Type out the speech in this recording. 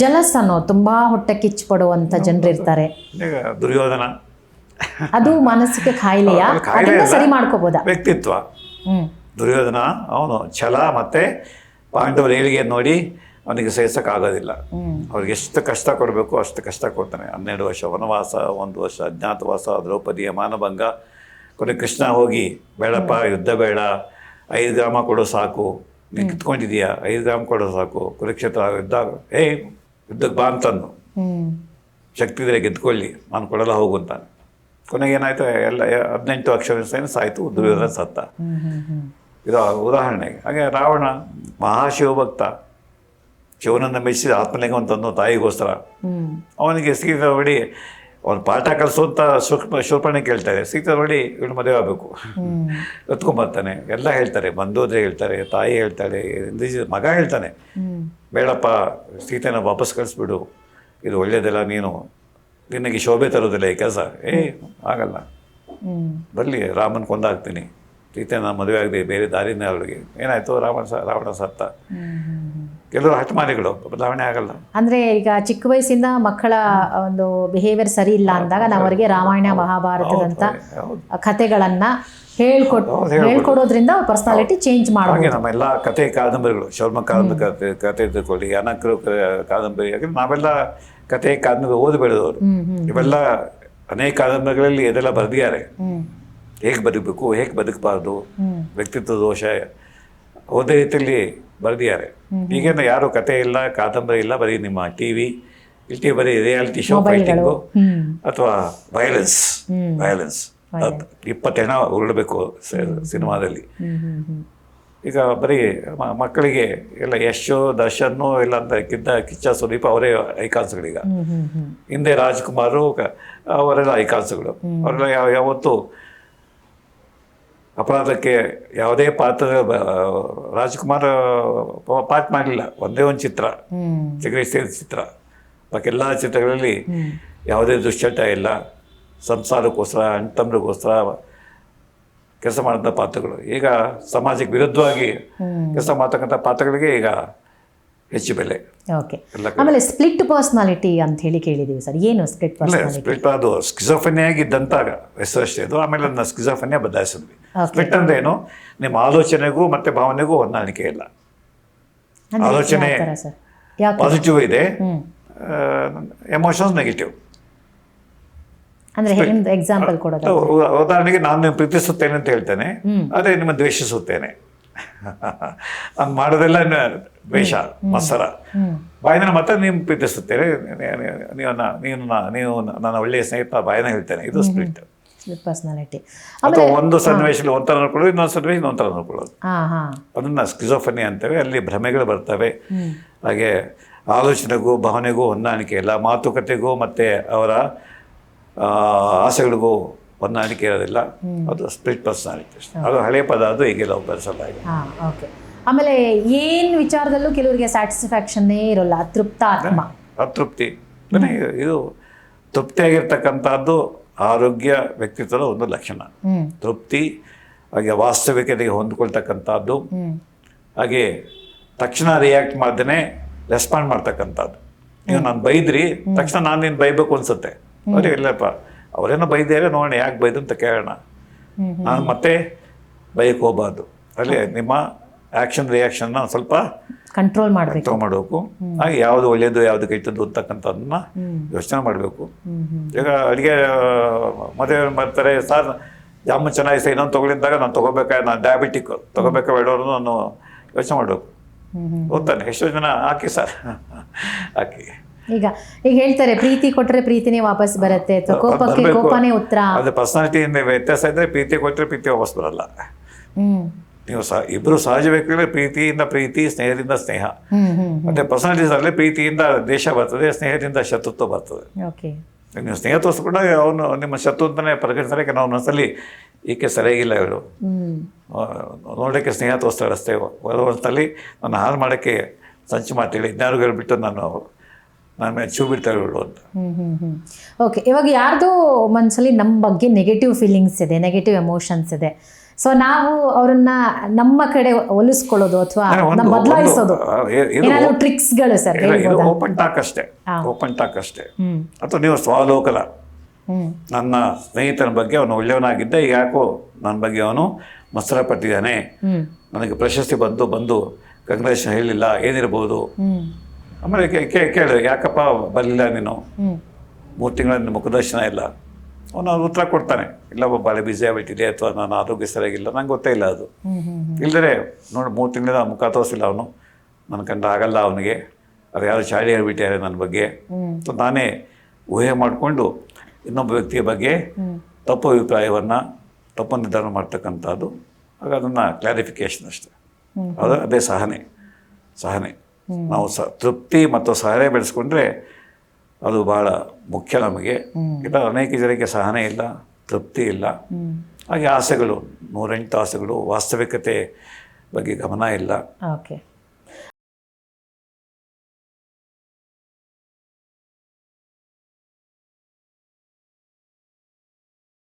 Jealous ಅನ್ನೋ ತುಂಬಾ ಹೊಟ್ಟೆ ಕಿಚ್ಚು ಪಡುವಂತ ಜನರು ಇರ್ತಾರೆ. ಈಗ ದುರ್ಯೋಧನ ಅದು ಮಾನಸಿಕ ಕಾಯಿಲೆಯಾ? ಅದನ್ನ ಸರಿ ಮಾಡ್ಕೋಬೋದಾ? ವ್ಯಕ್ತಿತ್ವ. ದುರ್ಯೋಧನ ಅವನು ಛಲ ಮತ್ತೆ ಪಾಂಡವರ ಏಳಿಗೆ ನೋಡಿ ಅವನಿಗೆ ಸಹಿಸೋಕ್ಕಾಗೋದಿಲ್ಲ. ಅವ್ರಿಗೆ ಎಷ್ಟು ಕಷ್ಟ ಕೊಡಬೇಕು ಅಷ್ಟು ಕಷ್ಟ ಕೊಡ್ತಾನೆ. 12 ವರ್ಷ ವನವಾಸ, 1 ವರ್ಷ ಅಜ್ಞಾತವಾಸ, ದ್ರೌಪದಿಯ ಮಾನಭಂಗ. ಕೊನೆ ಕೃಷ್ಣ ಹೋಗಿ ಬೇಡಪ್ಪ ಯುದ್ಧ ಬೇಡ, 5 ಗ್ರಾಮ ಕೊಡೋ ಸಾಕು, ನೀನು ಕಿತ್ಕೊಂಡಿದೀಯಾ, 5 ಗ್ರಾಮ ಕೊಡೋ ಸಾಕು, ಕುರುಕ್ಷೇತ್ರ ಯುದ್ಧ ಯುದ್ಧಕ್ಕೆ ಬಾ ಅಂತಂದು, ಶಕ್ತಿ ಇದ್ರೆ ಗೆದ್ಕೊಳ್ಳಿ, ನಾನು ಕೊಡಲ್ಲ ಹೋಗು ಅಂತಾನೆ. ಕೊನೆಗೆ ಏನಾಯ್ತು, ಎಲ್ಲ 18 ಅಕ್ಷರ ಸಾಯ್ತು, ದುರ್ಯೋಧನ ಸತ್ತ. ಇದು ಉದಾಹರಣೆಗೆ. ಹಾಗೆ ರಾವಣ ಮಹಾಶಿವಭಕ್ತ, ಶಿವನನ್ನು ಮೆಚ್ಚಿದ ಆತ್ಮಲಿಂಗ ಅಂತಂದು ತಾಯಿಗೋಸ್ಕರ. ಅವನಿಗೆ ಸೀತೆ ಹೊಡಿ ಅವ್ನು ಪಾಠ ಕಲಿಸುವಂಥ ಶೂರ್ಪಣೆ ಕೇಳ್ತಾರೆ. ಸೀತೆ ಹೊಡಿ ಇವಳು ಮದುವೆ ಆಗಬೇಕು, ಎತ್ಕೊಂಬರ್ತಾನೆ. ಎಲ್ಲ ಹೇಳ್ತಾರೆ, ಬಂಧುದ್ರೆ ಹೇಳ್ತಾರೆ, ತಾಯಿ ಹೇಳ್ತಾಳೆ, ಮಗ ಹೇಳ್ತಾನೆ, ಬೇಡಪ್ಪ ಸೀತೆನ ವಾಪಸ್ ಕಳಿಸ್ಬಿಡು, ಇದು ಒಳ್ಳೇದಿಲ್ಲ, ನಿನಗೆ ಶೋಭೆ ತರೋದಿಲ್ಲ ಈ ಕೆಲಸ. ಆಗಲ್ಲ, ಬರಲಿ ರಾಮನ ಕೊಂದಾಗ್ತೀನಿ, ಸೀತೆನ ಮದುವೆ ಆಗದೆ ಬೇರೆ ದಾರಿನೇ ಅವಳಿಗೆ. ಏನಾಯ್ತು, ರಾವಣ ಸತ್ತ. ಕೆಲವರು ಹಠಮಾರಿಗಳು, ಬದಲಾವಣೆ ಆಗಲ್ಲ. ಅಂದ್ರೆ ಈಗ ಚಿಕ್ಕ ವಯಸ್ಸಿಂದ ಮಕ್ಕಳ ಒಂದು ಬಿಹೇವಿಯರ್ ಸರಿ ಇಲ್ಲ ಅಂದಾಗ ನಾವು ಅವರಿಗೆ ರಾಮಾಯಣ ಮಹಾಭಾರತದಂತ ಕಥೆಗಳನ್ನ ಹೇಳ್ಕೊಡೋದ್ರಿಂದ ಪರ್ಸನಾಲಿಟಿ ಚೇಂಜ್ ಮಾಡೋದು. ಹಾಗೆ ನಮ್ಮೆಲ್ಲ ಕಥೆ ಕಾದಂಬರಿಗಳು, ಶರ್ಮ ಕಾದಂಬರಿ ಕಥೆ ತಿಳ್ಕೊಳ್ಳಿ, ಅನಕರು ಕಾದಂಬರಿ, ಯಾಕಂದ್ರೆ ನಾವೆಲ್ಲ ಕಥೆ ಕಾದಂಬರಿ ಓದಿ ಬೆಳೆದವರು. ಇವೆಲ್ಲ ಅನೇಕ ಕಾದಂಬರಿಗಳಲ್ಲಿ ಇದೆಲ್ಲ ಬರೆದಿದ್ದಾರೆ. ಹೇಗೆ ಬದುಕಬೇಕು, ಹೇಗೆ ಬದುಕಬಾರ್ದು, ವ್ಯಕ್ತಿತ್ವ ದೋಷ ಓದೇ ರೀತಿಯಲ್ಲಿ ಬರೆದಿದ್ದಾರೆ. ಈಗೇನು ಯಾರು ಕತೆ ಇಲ್ಲ, ಕಾದಂಬರಿ ಇಲ್ಲ, ಬರೀ ನಿಮ್ಮ ಟಿವಿ ಬರೀ ರಿಯಾಲಿಟಿ ಶೋ, ಫೈಟಿಂಗು ಅಥವಾ ವೈಲೆನ್ಸ್ 20 ಹೆಣ ಉರುಳಬೇಕು ಸಿನಿಮಾದಲ್ಲಿ. ಈಗ ಬರೀ ಮಕ್ಕಳಿಗೆ ಎಲ್ಲ ಯಶು ದರ್ಶನ್ನು ಇಲ್ಲ ಅಂತ ಕಿಚ್ಚ ಸುದೀಪ್ ಅವರೇ ಐಕಾನ್ಸ್ಗಳೀಗ. ಹಿಂದೆ ರಾಜ್ಕುಮಾರು ಅವರೆಲ್ಲ ಐಕಾನ್ಸ್ಗಳು. ಅವರೆಲ್ಲ ಯಾವತ್ತು ಅಪರಾಧಕ್ಕೆ ಯಾವುದೇ ಪಾತ್ರ ರಾಜ್ಕುಮಾರ್ ಪಾಠ ಮಾಡಲಿಲ್ಲ. ಒಂದೇ ಒಂದು ಚಿತ್ರ, ಜಗದೀಶ್ ಚಿತ್ರ, ಬಾಕಿ ಎಲ್ಲ ಚಿತ್ರಗಳಲ್ಲಿ ಯಾವುದೇ ದುಶ್ಚಟ ಇಲ್ಲ. ಸಂಸಾರಕ್ಕೋಸ್ಕರ, ಅಣ್ತಮ್ರಿಗೋಸ್ಕರ ಕೆಲಸ ಮಾಡಿದಂಥ ಪಾತ್ರಗಳು. ಈಗ ಸಮಾಜಕ್ಕೆ ವಿರುದ್ಧವಾಗಿ ಕೆಲಸ ಮಾಡ್ತಕ್ಕಂಥ ಪಾತ್ರಗಳಿಗೆ ಈಗ ಹೆಚ್ಚು ಬೆಲೆ. ಓಕೆ, ಆಮೇಲೆ ಸ್ಪ್ಲಿಟ್ ಪರ್ಸನಾಲಿಟಿ ಅಂತ ಹೇಳಿ ಕೇಳಿದೀವಿ ಸರ್, ಏನು ಸ್ಪ್ಲಿಟ್ ಪರ್ಸನಾಲಿಟಿ? ಸ್ಪ್ಲಿಟ್ ಅದು ಸ್ಕಿಜೋಫ್ರೆನಿಯಾಗಿದ್ದಂಥ ಹೆಸರಷ್ಟೇ ಅದು. ಆಮೇಲೆ ಅದನ್ನ ಸ್ಕಿಜೋಫ್ರೆನಿಯಾ ಬದಲಾಯಿಸಿದ್ವಿ. ಸ್ಪ್ಲಿಟ್ ಅಂದ್ರೆ ಏನು, ನಿಮ್ಮ ಆಲೋಚನೆಗೂ ಮತ್ತೆ ಭಾವನೆಗೂ ಹೊಂದಾಣಿಕೆ ಇಲ್ಲ. ಆಲೋಚನೆ ಪಾಸಿಟಿವ್ ಇದೆ, ಎಮೋಷನ್ಸ್ ನೆಗೆಟಿವ್. ಅಂದ್ರೆ ಎಕ್ಸಾಂಪಲ್ ಕೊಡೋದು, ಉದಾಹರಣೆಗೆ ನಾನು ನಿಮ್ಮನ್ನು ಪ್ರೀತಿಸುತ್ತೇನೆ ಅಂತ ಹೇಳ್ತೇನೆ, ಅದೇ ನಿಮ್ಮ ದ್ವೇಷಿಸುತ್ತೇನೆ. ನಾನು ಮಾಡೋದೆಲ್ಲ ದ್ವೇಷ, ಮತ್ಸರ. ಬಾಯಿನ ಮತ್ತೆ ನೀವು ಪ್ರೀತಿಸುತ್ತೇನೆ, ನೀವು ನನ್ನ ಒಳ್ಳೆಯ ಸ್ನೇಹಿತ ಬಾಯಿನ ಹೇಳ್ತೇನೆ. ಇದು ಸ್ಪ್ಲಿಟ್ ಪರ್ಸನಾಲಿಟಿ. ಅಥವಾ ಒಂದು ಸನ್ನಿವೇಶದಲ್ಲಿ ಒಂಥರ ನೋಡ್ಕೊಳ್ಳೋದು, ಇನ್ನೊಂದು ಸನ್ನಿವೇಶ ಇನ್ನೊಂಥರ ನೋಡ್ಕೊಳ್ಳೋದು. ಅದನ್ನ ಸ್ಕಿಜೋಫ್ರೆನಿಯಾ ಅಂತೇವೆ. ಅಲ್ಲಿ ಭ್ರಮೆಗಳು ಬರ್ತವೆ. ಹಾಗೆ ಆಲೋಚನೆಗೂ ಭಾವನೆಗೂ ಹೊಂದಾಣಿಕೆ ಇಲ್ಲ, ಮಾತುಕತೆಗೂ ಮತ್ತೆ ಅವರ ಆಸೆಗಳಿಗೂ ಹೊಂದಾಣಿಕೆ ಇರೋದಿಲ್ಲ. ಅದು ಸ್ಪ್ಲಿಟ್ ಪರ್ಸನಾಲಿಟಿ. ಅದು ಹಳೆ ಪದ, ಅದು ಈಗೆಲ್ಲ ಬಳಸಲಾಗಿದೆ. ಓಕೆ. ಆಮೇಲೆ ಏನು ವಿಚಾರದಲ್ಲೂ ಕೆಲವರಿಗೆ ಸ್ಯಾಟಿಸ್ಫ್ಯಾಕ್ಷನ್ನೇ ಇರೋಲ್ಲ, ಅತೃಪ್ತಿ. ಇದು ತೃಪ್ತಿಯಾಗಿರ್ತಕ್ಕಂಥದ್ದು ಆರೋಗ್ಯ ವ್ಯಕ್ತಿತ್ವದ ಒಂದು ಲಕ್ಷಣ. ತೃಪ್ತಿ, ಹಾಗೆ ವಾಸ್ತವಿಕತೆಗೆ ಹೊಂದ್ಕೊಳ್ತಕ್ಕಂಥದ್ದು, ಹಾಗೆ ತಕ್ಷಣ ರಿಯಾಕ್ಟ್ ಮಾಡ್ದೇ ರೆಸ್ಪಾಂಡ್ ಮಾಡ್ತಕ್ಕಂಥದ್ದು. ನೀವು ನಾನು ಬೈದ್ರಿ ತಕ್ಷಣ ನಾನು ನೀನು ಬೈಬೇಕು ಅನ್ಸುತ್ತೆ. ಅವ್ರಿಗೆ ಇಲ್ಲಪ್ಪ, ಅವರೇನೋ ಬೈದೇರೆ ನೋಡೋಣ, ಯಾಕೆ ಬೈದು ಅಂತ ಕೇಳೋಣ. ನಾನು ಮತ್ತೆ ಬೈಕ್ ಹೋಗಬಾರ್ದು. ಅಲ್ಲಿ ನಿಮ್ಮ ಆ್ಯಕ್ಷನ್ ರಿಯಾಕ್ಷನ್ನ ಸ್ವಲ್ಪ ಕಂಟ್ರೋಲ್ ಮಾಡಬೇಕು. ಹಾಗೆ ಯಾವುದು ಒಳ್ಳೆಯದು ಯಾವುದು ಕೆಟ್ಟದ್ದು ಅಂತಕ್ಕಂಥದ್ದನ್ನ ಯೋಚನೆ ಮಾಡಬೇಕು. ಈಗ ಅಡುಗೆ ಮದುವೆ ಬರ್ತಾರೆ, ಸರ್ ಜಾಮೂನ್ ಚೆನ್ನಾಗಿ ಇನ್ನೊಂದು ತೊಗೊಳಿದ್ದಾಗ ನಾನು ತೊಗೋಬೇಕಾ, ನಾನು ಡಯಾಬಿಟಿಕ್ ತೊಗೋಬೇಕಾ ಬೇಡೋರು ನಾನು ಯೋಚನೆ ಮಾಡಬೇಕು. ಹೋಗ್ತಾನೆ ಎಷ್ಟೋ ಜನ, ಹಾಕಿ ಸರ್ ಹಾಕಿ. ಈಗ ಹೇಳ್ತಾರೆ ಪ್ರೀತಿ ಕೊಟ್ಟರೆ ಪ್ರೀತಿನೇ ವಾಪಸ್ ಬರುತ್ತೆ, ಕೋಪಕ್ಕೆ ಕೋಪನೇ ಉತ್ತರ. ಅದು ಪರ್ಸನಾಲಿಟಿಯಿಂದ ವ್ಯತ್ಯಾಸ ಇದ್ರೆ ಪ್ರೀತಿ ಕೊಟ್ಟರೆ ಪ್ರೀತಿ ವಾಪಸ್ ಬರಲ್ಲ. ನೀವು ಇಬ್ರು ಸಹಜ ವ್ಯಕ್ತಿಗಳೇ ಪ್ರೀತಿಯಿಂದ ಪ್ರೀತಿ, ಸ್ನೇಹದಿಂದ ಸ್ನೇಹ. ಮತ್ತೆ ಪರ್ಸನಾಲಿಟೀಸ್ ಅಲ್ಲಿ ಪ್ರೀತಿಯಿಂದ ದ್ವೇಷ ಬರ್ತದೆ, ಸ್ನೇಹದಿಂದ ಶತ್ರುತ್ವ ಬರ್ತದೆ. ನೀವು ಸ್ನೇಹ ತೋರಿಸ್ಕೊಂಡಾಗ ಅವನು ನಿಮ್ಮ ಶತ್ರು ಅಂತಾನೆ ಪರಿಗಣಿಸ್ತಾರೆ. ನಾವು ಒಂದ್ಸಲಿ ಈಕೆ ಸರಿಯಾಗಿಲ್ಲ, ಇವರು ನೋಡೋಕ್ಕೆ ಸ್ನೇಹ ತೋರಿಸ್ತಾಳೆ ಅಷ್ಟೇ. ಒಂದ್ಸಲಿ ನಾನು ಹಾಳು ಮಾಡೋಕ್ಕೆ ಸಂಚು ಮಾಡ್ತೀವಿ, ಇನ್ಯಾರು ಹೇಳ್ಬಿಟ್ಟು ನಾನು ಚೂ ಬಿಡ್ತಾ ಇರೋಳು ಅಂತ. ಓಕೆ, ಇವಾಗ ಯಾರ್ದೋ ಮನಸ್ಸಲ್ಲಿ ನಮ್ಮ ಬಗ್ಗೆ ನೆಗೆಟಿವ್ ಫೀಲಿಂಗ್ಸ್ ಇದೆ, ನೆಗೆಟಿವ್ ಎಮೋಷನ್ಸ್ ಇದೆ. ಸೊ ನಾವು ಅವ್ರನ್ನ ನಮ್ಮ ಕಡೆ ಒಲಿಸ್ಕೊಳ್ಳೋದು ಅಥವಾ ಬದಲಾಯಿಸೋದು ಏನಾದ್ರು ಟ್ರಿಕ್ಸ್ಗಳು ಸರ್ ಇದು ಓಪನ್ ಟಾಕ್ ಅಷ್ಟೇ, ಓಪನ್ ಟಾಕ್ ಅಷ್ಟೇ. ಅಥವಾ ನೀವು ಸ್ವಾವಲೋಕನ, ನನ್ನ ಸ್ನೇಹಿತನ ಬಗ್ಗೆ ಅವನು ಒಳ್ಳೆಯವನಾಗಿದ್ದ, ಈಗ ಯಾಕೋ ನನ್ನ ಬಗ್ಗೆ ಅವನು ಮತ್ಸರ ಪಟ್ಟಿದ್ದಾನೆ, ನನಗೆ ಪ್ರಶಸ್ತಿ ಬಂದು ಕಂಗ್ರಾಚುಲೇಷನ್ ಹೇಳಿಲ್ಲ, ಏನಿರ್ಬೋದು. ಆಮೇಲೆ ಕೇಳು, ಯಾಕಪ್ಪ ಬರಲಿಲ್ಲ ನೀನು, 3 ತಿಂಗಳ ಮುಖದರ್ಶನ ಇಲ್ಲ. ಅವನು ಉತ್ತರ ಕೊಡ್ತಾನೆ, ಇಲ್ಲ ಭಾಳ ಬ್ಯುಸಿ ಆಗಿಬಿಟ್ಟಿದೆ, ಅಥವಾ ನಾನು ಆರೋಗ್ಯ ಸರಿಯಾಗಿಲ್ಲ, ನಂಗೆ ಗೊತ್ತೇ ಇಲ್ಲ ಅದು. ಇಲ್ಲದೇ ನೋಡಿ 3 ತಿಂಗಳಿಂದ ಮುಖ ತೋರಿಸಿಲ್ಲ ಅವನು, ನನ್ನ ಕಂಡ ಆಗಲ್ಲ ಅವನಿಗೆ, ಅದು ಯಾರು ಚಾಡಿ ಹೇಳ್ಬಿಟ್ಟಿದ್ದಾರೆ ನನ್ನ ಬಗ್ಗೆ. ನಾನೇ ಊಹೆ ಮಾಡಿಕೊಂಡು ಇನ್ನೊಬ್ಬ ವ್ಯಕ್ತಿಯ ಬಗ್ಗೆ ತಪ್ಪು ಅಭಿಪ್ರಾಯವನ್ನು, ತಪ್ಪು ನಿರ್ಧಾರ ಮಾಡ್ತಕ್ಕಂಥದ್ದು. ಆಗ ಅದನ್ನು ಕ್ಲಾರಿಫಿಕೇಶನ್ ಅಷ್ಟೆ. ಅದೇ ಸಹನೆ. ನಾವು ತೃಪ್ತಿ ಮತ್ತು ಸಹನೆ ಬೆಳೆಸ್ಕೊಂಡ್ರೆ ಅದು ಭಾಳ ಮುಖ್ಯ ನಮಗೆ. ಇಲ್ಲ ಅನೇಕ ಜನಕ್ಕೆ ಸಹನೆ ಇಲ್ಲ, ತೃಪ್ತಿ ಇಲ್ಲ, ಹಾಗೆ ಆಸೆಗಳು, 108 ಆಸೆಗಳು, ವಾಸ್ತವಿಕತೆ ಬಗ್ಗೆ ಗಮನ ಇಲ್ಲ. ಓಕೆ.